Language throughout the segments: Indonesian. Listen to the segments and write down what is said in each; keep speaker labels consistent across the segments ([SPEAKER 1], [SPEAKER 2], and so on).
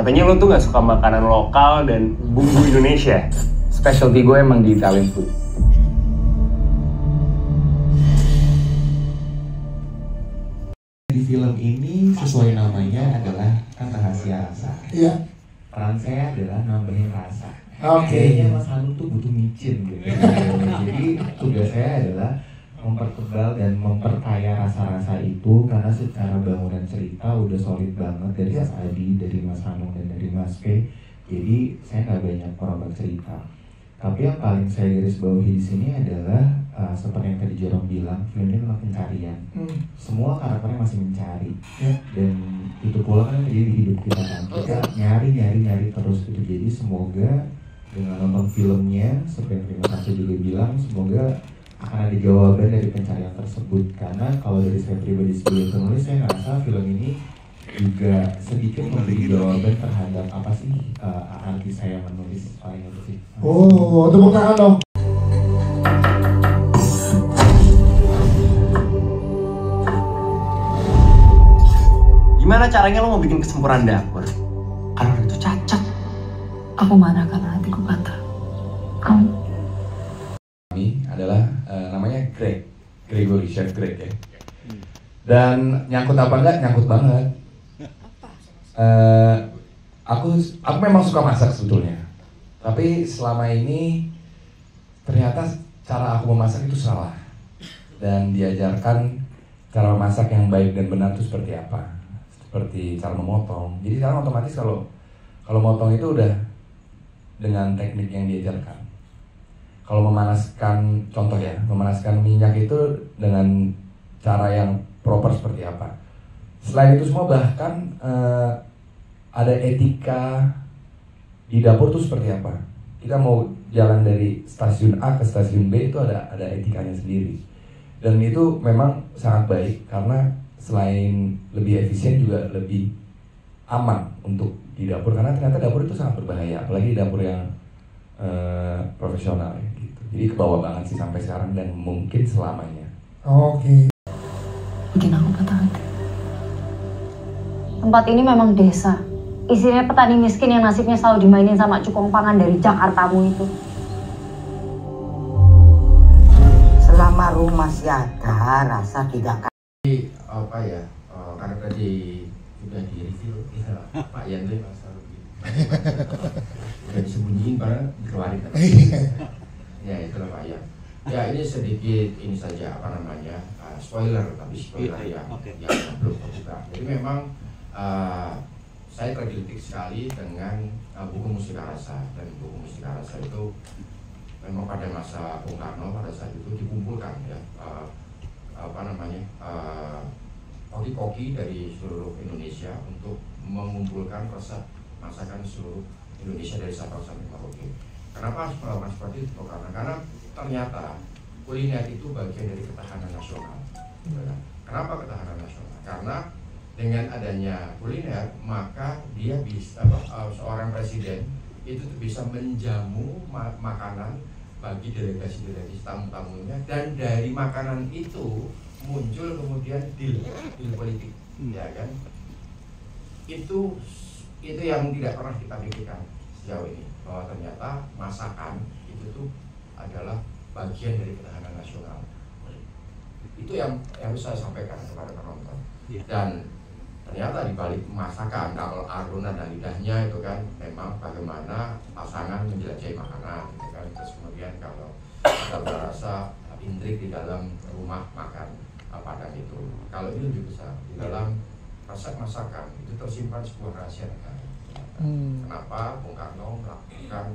[SPEAKER 1] Katanya lo tuh gak suka makanan lokal dan bumbu Indonesia.
[SPEAKER 2] Specialty gue emang di Italian food.
[SPEAKER 3] Di film ini sesuai namanya adalah kan rahasia rasa.
[SPEAKER 4] Iya.
[SPEAKER 3] Peran saya adalah nambahin rasa.
[SPEAKER 4] Oke.
[SPEAKER 3] Kayaknya Mas Hanung tuh butuh micin gitu. Jadi tugas saya adalah mempertebal dan memperkaya rasa-rasa itu karena secara bangunan cerita udah solid banget dari Mas Adi, dari Mas Hanung dan dari Mas P. Jadi saya nggak banyak merambah cerita. Tapi yang paling saya garis bawahi di sini adalah seperti yang tadi Jerome bilang, film ini tentang pencarian. Semua karakternya masih mencari, dan itu pula kan terjadi di hidup kita kan. Kita nyari terus itu. Jadi semoga dengan nonton filmnya, seperti yang Mas Aceh juga bilang, semoga akan ada jawaban dari pencarian tersebut. Karena kalau dari saya pribadi sebagai penulis, saya ngerasa film ini juga sedikit memberi jawaban terhadap apa sih arti saya menulis paling itu sih.
[SPEAKER 4] Oh, tepuk tangan dong.
[SPEAKER 1] Gimana caranya lo mau bikin kesempurnaan dapur? Kalau itu cacat.
[SPEAKER 5] Aku marah karena hatiku patah. Kamu?
[SPEAKER 6] Ini adalah namanya Gregory, Chef Greg ya. Dan nyangkut apa enggak? Nyangkut banget. Aku memang suka masak sebetulnya. Tapi selama ini ternyata cara aku memasak itu salah. Dan diajarkan cara memasak yang baik dan benar itu seperti apa. Seperti cara memotong. Jadi sekarang otomatis kalau motong itu udah dengan teknik yang diajarkan. Kalau memanaskan, contoh ya, memanaskan minyak itu dengan cara yang proper seperti apa. Selain itu semua bahkan ada etika di dapur tuh seperti apa. Kita mau jalan dari stasiun A ke stasiun B itu ada etikanya sendiri. Dan itu memang sangat baik karena selain lebih efisien juga lebih aman untuk di dapur. Karena ternyata dapur itu sangat berbahaya, apalagi dapur yang profesional ya, gitu. Jadi kebawa banget sih sampai sekarang dan mungkin selamanya.
[SPEAKER 4] Oke.
[SPEAKER 5] Bikin aku patah hati.
[SPEAKER 7] Tempat ini memang desa. Isinya petani miskin yang nasibnya selalu dimainin sama cukong pangan dari Jakartamu itu.
[SPEAKER 8] Selama rumah siaga, rasa tidak
[SPEAKER 3] Apa ya, karena tadi sudah di review ya, Pak Yan tuh masalah gitu. Udah disembunyiin padahal dikeluarin. Ya itulah Pak Yan. Ya ini sedikit ini saja apa namanya spoiler, tapi spoiler yang belum terbuka. Jadi memang saya tergelitik sekali dengan buku Mustika Rasa, dan buku Mustika Rasa itu memang pada masa Bung Karno pada saat itu dikumpulkan ya koki-koki dari seluruh Indonesia untuk mengumpulkan resep masakan seluruh Indonesia dari Sabang sampai Merauke. Kenapa harus melakukan seperti itu? Karena ternyata kuliner itu bagian dari ketahanan nasional. Kenapa ketahanan nasional? Karena dengan adanya kuliner maka dia bisa seorang presiden itu bisa menjamu makanan bagi delegasi-delegasi tamu-tamunya, dan dari makanan itu muncul kemudian deal politik, ya kan? Itu yang tidak pernah kita pikirkan sejauh ini, bahwa ternyata masakan itu tuh adalah bagian dari ketahanan nasional. Itu yang harus saya sampaikan kepada penonton. Dan ternyata di balik masakan, kalau arunan dan lidahnya itu kan memang bagaimana pasangan menjelajahi makanan, gitu kan. Terus kemudian kalau ada rasa intrik di dalam rumah makan Padang itu, kalau ini lebih besar di dalam resep masakan itu tersimpan sebuah rahasia negara. Kenapa Bung Karno melakukan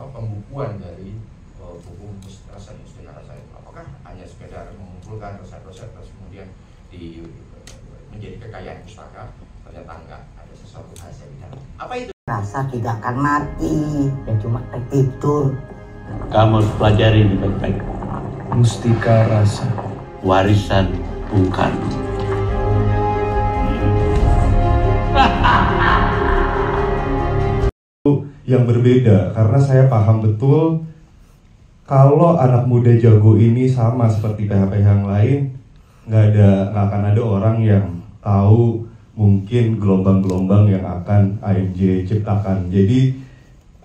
[SPEAKER 3] pembukuan dari buku Mustika Rasa itu? Apakah hanya sekedar mengumpulkan resep-resep terus kemudian menjadi kekayaan pustaka? Ternyata enggak, ada sesuatu rahasia di dalam. Apa itu?
[SPEAKER 8] rasa tidak akan mati dan cuma tertidur.
[SPEAKER 9] Kamu harus pelajari ini baik-baik.
[SPEAKER 2] Mustika Rasa,
[SPEAKER 9] warisan Bung Karno.
[SPEAKER 10] Yang berbeda, karena saya paham betul kalau anak muda jago ini sama seperti PH-PH yang lain, nggak akan ada orang yang tahu mungkin gelombang-gelombang yang akan AMJ ciptakan. Jadi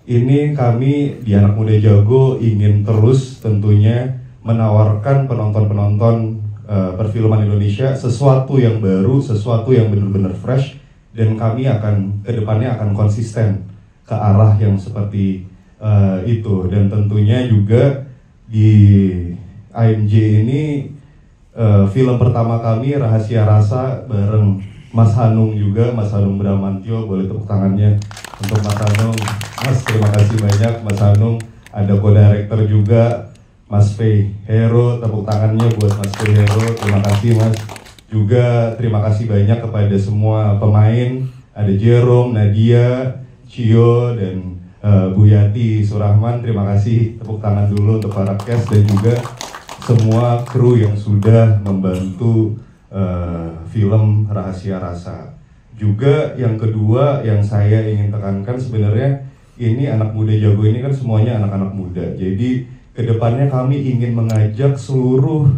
[SPEAKER 10] ini kami di Anak Muda Jago ingin terus tentunya menawarkan penonton-penonton perfilman Indonesia sesuatu yang baru, sesuatu yang benar-benar fresh, dan kami akan kedepannya akan konsisten ke arah yang seperti itu. Dan tentunya juga di AMJ ini film pertama kami Rahasia Rasa bareng Mas Hanung juga, Mas Hanung Bramantyo, boleh tepuk tangannya untuk Mas Hanung. Mas, terima kasih banyak Mas Hanung. Ada co-director juga Mas Fei Hero, tepuk tangannya buat Mas Fei Hero. Terima kasih Mas. Juga terima kasih banyak kepada semua pemain. Ada Jerome, Nadia, Cio, dan Bu Yati Surahman. Terima kasih, tepuk tangan dulu untuk para cast dan juga semua kru yang sudah membantu film Rahasia Rasa. Juga yang kedua yang saya ingin tekankan, sebenarnya ini Anak Muda Jago ini kan semuanya anak-anak muda. Jadi kedepannya kami ingin mengajak seluruh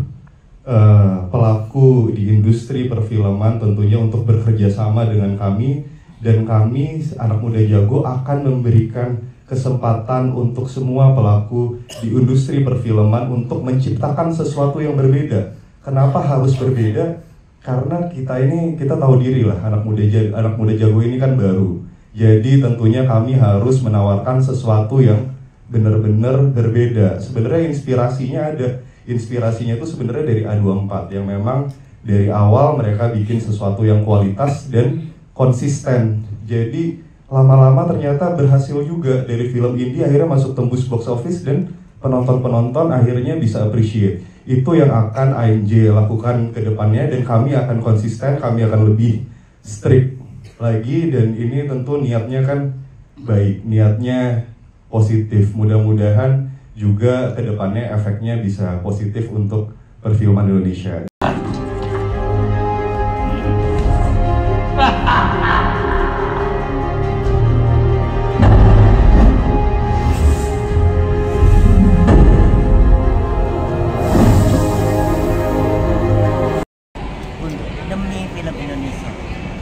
[SPEAKER 10] pelaku di industri perfilman tentunya untuk bekerja sama dengan kami, dan kami Anak Muda Jago akan memberikan kesempatan untuk semua pelaku di industri perfilman untuk menciptakan sesuatu yang berbeda. Kenapa harus berbeda? Karena kita tahu diri lah, Anak Muda Jago ini kan baru. Jadi tentunya kami harus menawarkan sesuatu yang benar-benar berbeda. Sebenarnya inspirasinya ada. Inspirasinya itu sebenarnya dari A24 yang memang dari awal mereka bikin sesuatu yang kualitas dan konsisten. Jadi lama-lama ternyata berhasil juga, dari film indie akhirnya masuk tembus box office dan penonton-penonton akhirnya bisa appreciate. Itu yang akan AMJ lakukan ke depannya, dan kami akan konsisten, kami akan lebih strict lagi, dan ini tentu niatnya kan baik, niatnya positif. Mudah-mudahan juga ke depannya efeknya bisa positif untuk perfilman Indonesia.
[SPEAKER 8] Demi film Indonesia.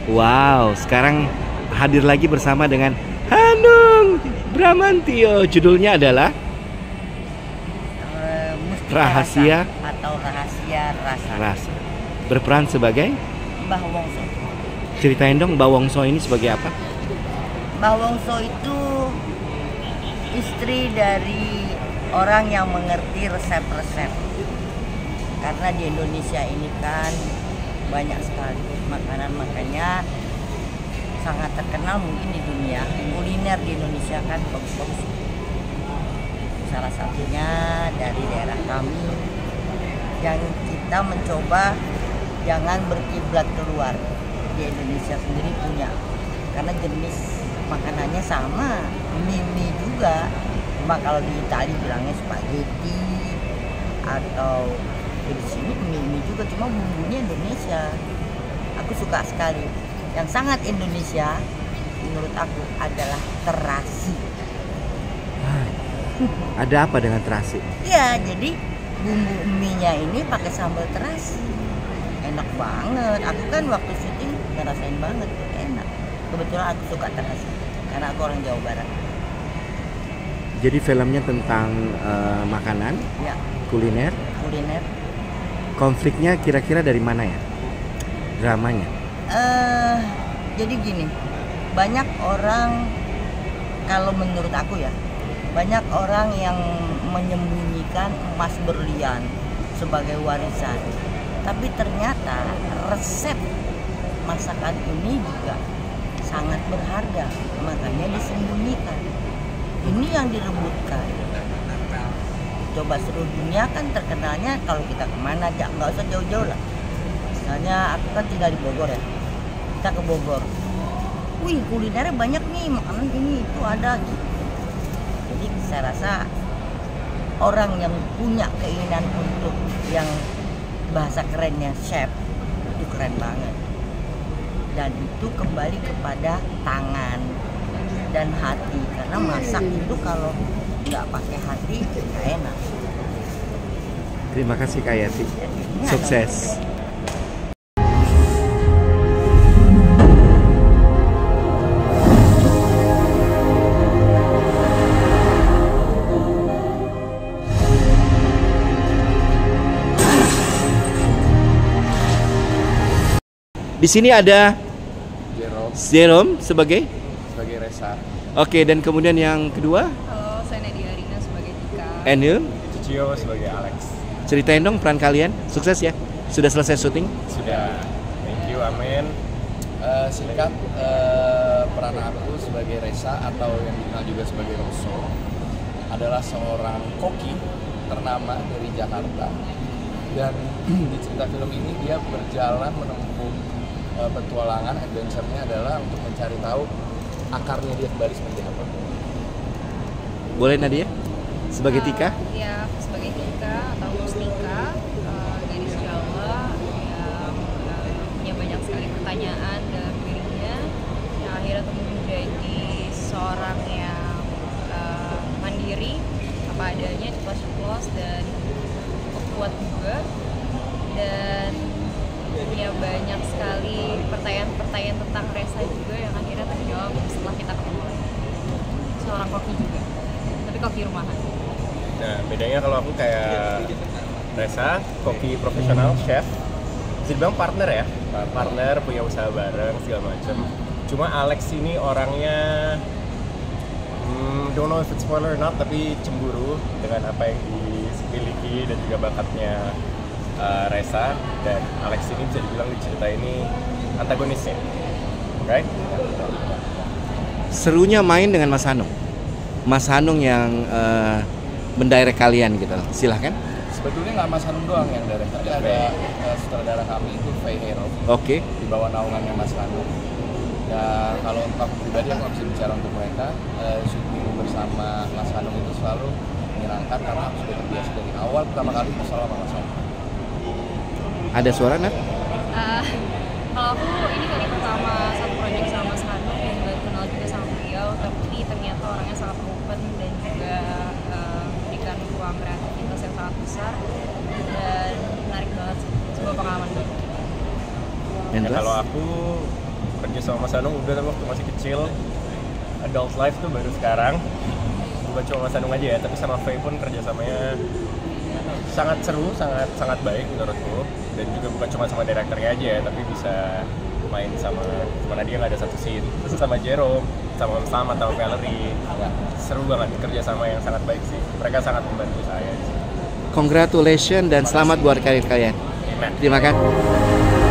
[SPEAKER 11] Wow, sekarang hadir lagi bersama dengan Hanung Bramantyo. Judulnya adalah Rahasia
[SPEAKER 8] atau Rahasia Rasa.
[SPEAKER 11] Berperan sebagai
[SPEAKER 8] Mbah Wongso.
[SPEAKER 11] Ceritain dong Mbah Wongso ini sebagai apa?
[SPEAKER 8] Mbah Wongso itu istri dari orang yang mengerti resep-resep. Karena di Indonesia ini kan banyak sekali makanan, makanya sangat terkenal mungkin di dunia. Kuliner di Indonesia kan bagus-bagus. Salah satunya dari daerah kami yang kita mencoba jangan berkiblat keluar. Di Indonesia sendiri punya, karena jenis makanannya sama, mie juga. Cuma kalau di Italia bilangnya spaghetti, atau di sini mie juga, cuma bumbunya Indonesia. Aku suka sekali. Yang sangat Indonesia menurut aku adalah terasi.
[SPEAKER 11] Ada apa dengan terasi?
[SPEAKER 8] Iya, jadi bumbu mie-nya ini pakai sambal terasi. Enak banget. Aku kan waktu syuting ngerasain banget, enak. Kebetulan aku suka terasi karena aku orang Jawa Barat.
[SPEAKER 11] Jadi filmnya tentang makanan,
[SPEAKER 8] ya,
[SPEAKER 11] kuliner. Konfliknya kira-kira dari mana ya? Dramanya?
[SPEAKER 8] Jadi gini, banyak orang, kalau menurut aku ya, banyak orang yang menyembunyikan emas berlian sebagai warisan. Tapi ternyata resep masakan ini juga sangat berharga, makanya disembunyikan. Ini yang direbutkan. Coba seluruh dunia kan terkenalnya kalau kita kemana aja, nggak usah jauh-jauh lah. Misalnya aku kan tinggal di Bogor ya, kita ke Bogor. Wih, kulinernya banyak nih, makanan ini itu ada gitu. Jadi saya rasa orang yang punya keinginan untuk yang bahasa kerennya chef itu keren banget. Dan itu kembali kepada tangan dan hati, karena masak itu kalau nggak pakai hati nggak enak.
[SPEAKER 11] Terima kasih Kak Yati. Sukses. Di sini ada Jerome sebagai
[SPEAKER 2] Resa.
[SPEAKER 11] Oke, dan kemudian yang kedua,
[SPEAKER 12] Halo, saya Nadia Arina sebagai Tika.
[SPEAKER 11] and you?
[SPEAKER 13] Cicio sebagai Alex.
[SPEAKER 11] Ceritain dong peran kalian. Sukses ya. Sudah selesai syuting?
[SPEAKER 13] Sudah. Thank you, amin.
[SPEAKER 2] Singkat, peran aku sebagai Resa atau yang dikenal juga sebagai Rosso adalah seorang koki ternama dari Jakarta. Dan di cerita film ini dia berjalan menempuh petualangan, adventure-nya adalah untuk mencari tahu akarnya dia kembali seperti apa.
[SPEAKER 11] Boleh Nadia? Sebagai Tika?
[SPEAKER 12] Ya, aku sebagai Tika atau Mustika, gadis Jawa yang punya banyak sekali pertanyaan dalam dirinya, yang akhirnya tumbuh menjadi seorang yang mandiri, apa adanya, ceplos dan kuat juga, dan punya banyak sekali pertanyaan-pertanyaan tentang Resa juga yang akhirnya terjawab setelah kita ketemu. Seorang koki juga, tapi koki rumahan.
[SPEAKER 13] Nah, bedanya kalau aku kayak Resa, koki profesional, chef. Bisa dibilang partner ya, partner punya usaha bareng segala macam. Cuma Alex ini orangnya don't know if it's spoiler or not, tapi cemburu dengan apa yang dimiliki dan juga bakatnya Resa, dan Alex ini bisa dibilang di cerita ini antagonisnya, right?
[SPEAKER 11] Serunya main dengan Mas Hanung. Mas Hanung yang mendirect kalian gitu. Silahkan.
[SPEAKER 2] Sebetulnya nggak Mas Hanung doang yang direct, tapi ada sutradara kami itu Faye Hero.
[SPEAKER 11] Oke.
[SPEAKER 2] Di bawah naungannya Mas Hanung. Dan kalau untuk aku pribadi aku nggak bisa bicara untuk mereka. Syuting bersama Mas Hanung itu selalu menyenangkan karena aku sudah terbiasa dari awal pertama kali bersama sama Mas Hanung.
[SPEAKER 11] Ada suara Nat?
[SPEAKER 12] Kalau aku ini kali pertama satu proyek sama Mas Hanung yang baru kenal juga sama beliau, tapi ternyata orangnya sangat open dan juga memberikan ruang kreativitas yang sangat besar dan menarik banget sih, sebuah pengalaman baru.
[SPEAKER 13] Ya, kalau aku kerja sama Mas Hanung udah waktu masih kecil, adult life tuh baru sekarang. Bukan cuma Mas Hanung aja ya, tapi sama Faye pun kerjasamanya sangat seru, sangat baik menurutku. Dan juga bukan cuma sama direkturnya aja ya, tapi bisa main sama mana dia nggak ada satu scene. Terus sama Jerome, sama Slamet, sama Valerie, seru banget kerja sama yang sangat baik sih. Mereka sangat membantu saya.
[SPEAKER 11] Congratulations dan selamat buat karir kalian.
[SPEAKER 13] Amen.
[SPEAKER 11] Terima kasih.